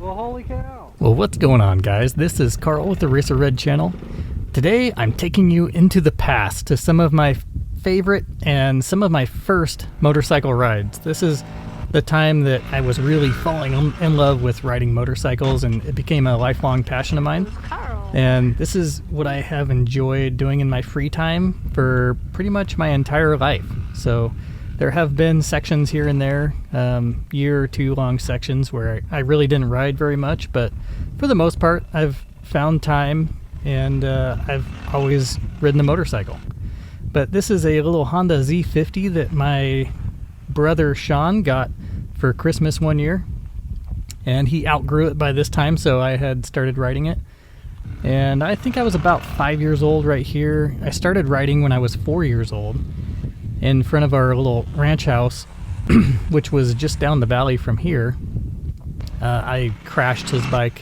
Well, holy cow. Well, what's going on, guys? This is Carl with the Racerred channel. Today, I'm taking you into the past to some of my favorite and some of my first motorcycle rides. This is the time that I was really falling in love with riding motorcycles, and it became a lifelong passion of mine. And this is what I have enjoyed doing in my free time for pretty much my entire life. So there have been sections here and there, year or two long sections where I really didn't ride very much, but for the most part, I've found time and I've always ridden a motorcycle. But this is a little Honda Z50 that my brother Sean got for Christmas one year, and he outgrew it by this time, so I had started riding it. And I think I was about 5 years old right here. I started riding when I was 4 years old in front of our little ranch house, which was just down the valley from here. I crashed his bike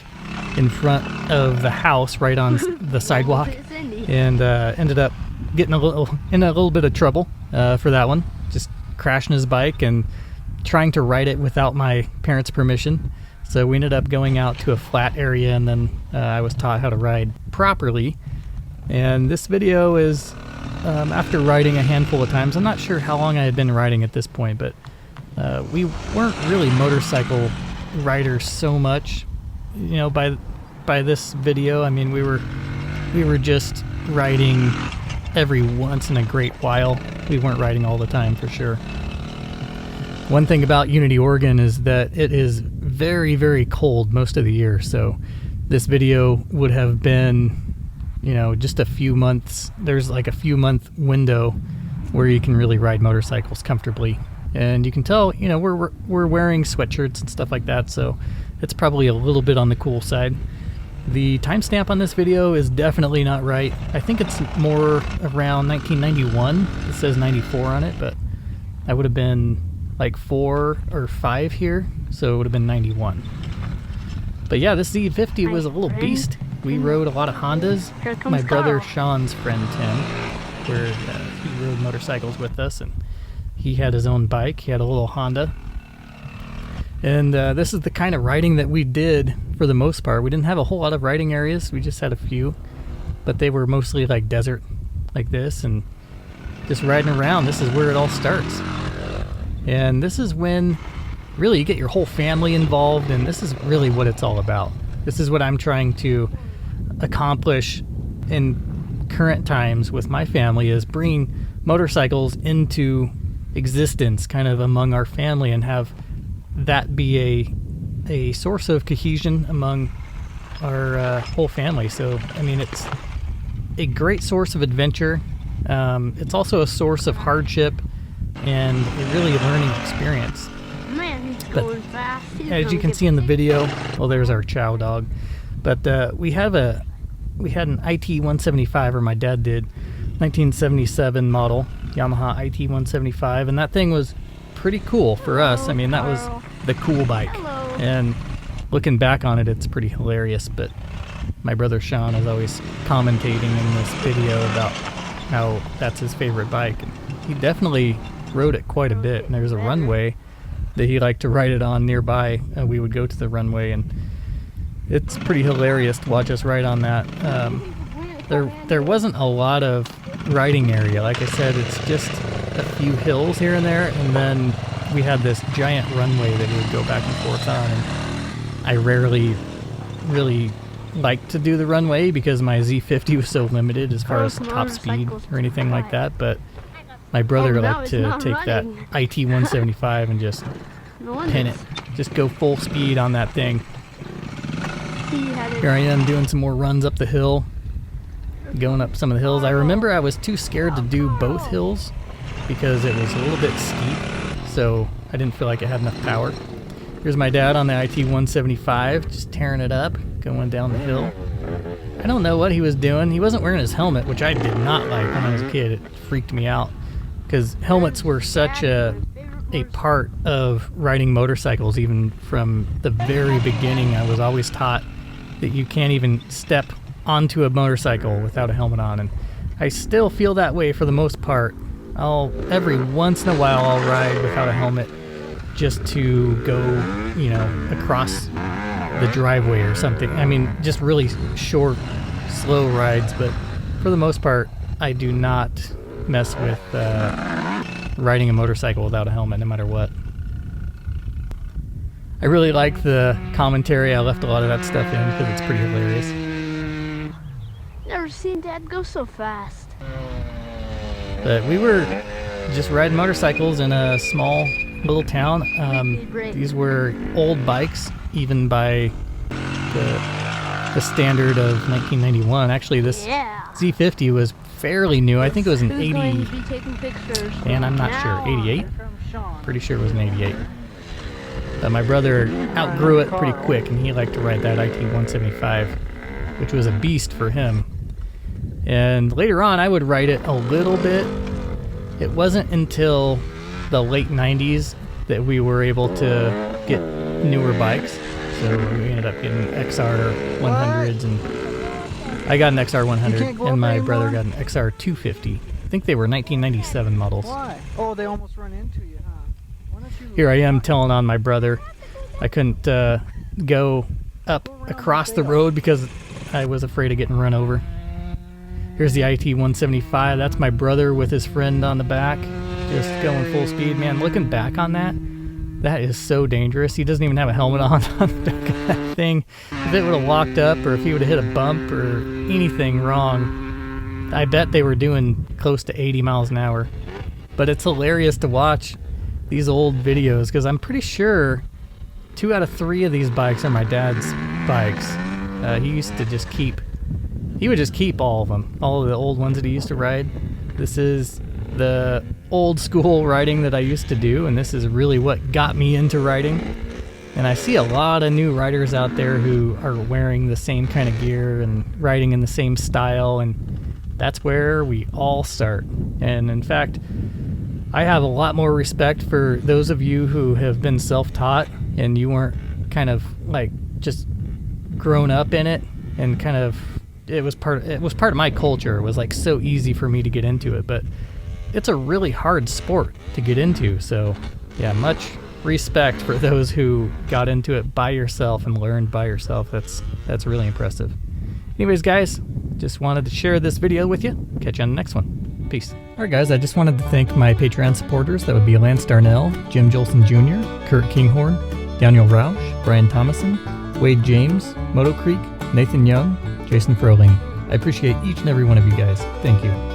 in front of the house right on the sidewalk, and ended up getting in a little bit of trouble for that one. Just crashing his bike and trying to ride it without my parents' permission. So we ended up going out to a flat area, and then I was taught how to ride properly. And this video is after riding a handful of times. I'm not sure how long I had been riding at this point, but we weren't really motorcycle riders so much. You know, by this video, I mean we were just riding every once in a great while. We weren't riding all the time, for sure. One thing about Unity, Oregon is that it is very, very cold most of the year, so this video would have been, you know, just a few months. There's like a few month window where you can really ride motorcycles comfortably, and you can tell, you know, we're wearing sweatshirts and stuff like that, so it's probably a little bit on the cool side. The timestamp on this video is definitely not right. I think it's more around 1991. It says 94 on it, but I would have been like 4 or 5 here, so it would have been 91. But yeah, this Z50 was a little beast. We rode a lot of Hondas. My brother Sean's friend Tim, where he rode motorcycles with us, and he had his own bike. He had a little Honda. And this is the kind of riding that we did for the most part. We didn't have a whole lot of riding areas. We just had a few, but they were mostly like desert like this, and just riding around. This is where it all starts. And this is when really you get your whole family involved, and this is really what it's all about. This is what I'm trying to accomplish in current times with my family, is bringing motorcycles into existence kind of among our family and have that be a source of cohesion among our whole family. So, I mean, it's a great source of adventure. It's also a source of hardship and a really learning experience. Man, he's But going fast. as you can see in the video, well, there's our chow dog. But we had an IT-175, or my dad did, 1977 model Yamaha IT-175, and that thing was pretty cool for us. I mean, that was the cool bike. Hello. And looking back on it, it's pretty hilarious. But my brother Sean is always commentating in this video about how that's his favorite bike. And he definitely rode it quite a bit. And there's a runway that he liked to ride it on nearby. We would go to the runway, and it's pretty hilarious to watch us ride on that. There wasn't a lot of riding area. Like I said, it's just a few hills here and there, and then we had this giant runway that we would go back and forth on. And I rarely really liked to do the runway because my Z50 was so limited as far as top speed or anything like that, but my brother liked to take that IT-175 and just pin it. Just go full speed on that thing. Here I am doing some more runs up the hill, going up some of the hills. I remember I was too scared to do both hills because it was a little bit steep, so I didn't feel like it had enough power. Here's my dad on the IT-175, just tearing it up, going down the hill. I don't know what he was doing. He wasn't wearing his helmet, which I did not like when I was a kid. It freaked me out because helmets were such a part of riding motorcycles. Even from the very beginning, I was always taught that you can't even step onto a motorcycle without a helmet on, and I still feel that way for the most part. Every once in a while I'll ride without a helmet just to go, you know, across the driveway or something. I mean, just really short, slow rides, but for the most part, I do not mess with riding a motorcycle without a helmet, no matter what. I really like the commentary. I left a lot of that stuff in because it's pretty hilarious. Never seen Dad go so fast. But we were just riding motorcycles in a small little town. These were old bikes, even by the standard of 1991. Actually, this Z50 was fairly new. I think it was an 80, and I'm not sure, 88? Pretty sure it was an 88. But my brother outgrew it pretty quick, and he liked to ride that IT-175, which was a beast for him. And later on, I would ride it a little bit. It wasn't until the late 90s that we were able to get newer bikes. So we ended up getting XR 100s, and I got an XR 100, and my brother got an XR 250. I think they were 1997 models. Why? Oh, they almost run into you, huh? Why don't you Here I am telling on my brother. I couldn't go up across the road because I was afraid of getting run over. Here's the IT-175. That's my brother with his friend on the back, just going full speed. Man, looking back on that, that is so dangerous. He doesn't even have a helmet on the back of that thing. If it would have locked up, or if he would have hit a bump or anything wrong, I bet they were doing close to 80 miles an hour. But it's hilarious to watch these old videos, because I'm pretty sure 2 out of 3 of these bikes are my dad's bikes. He used to just keep... He would just keep all of them, all of the old ones that he used to ride. This is the old school riding that I used to do, and this is really what got me into riding. And I see a lot of new riders out there who are wearing the same kind of gear and riding in the same style, and that's where we all start. And in fact, I have a lot more respect for those of you who have been self-taught and you weren't kind of like just grown up in it and kind of... It was part of my culture. It was like so easy for me to get into it, but it's a really hard sport to get into. So yeah, much respect for those who got into it by yourself and learned by yourself. That's really impressive. Anyways, guys, just wanted to share this video with you. Catch you on the next one. Peace. Alright guys, I just wanted to thank my Patreon supporters. That would be Lance Darnell, Jim Jolson Jr., Kurt Kinghorn, Daniel Roush, Brian Thomason, Wade James, Moto Creek, Nathan Young, Jason Froling. I appreciate each and every one of you guys. Thank you.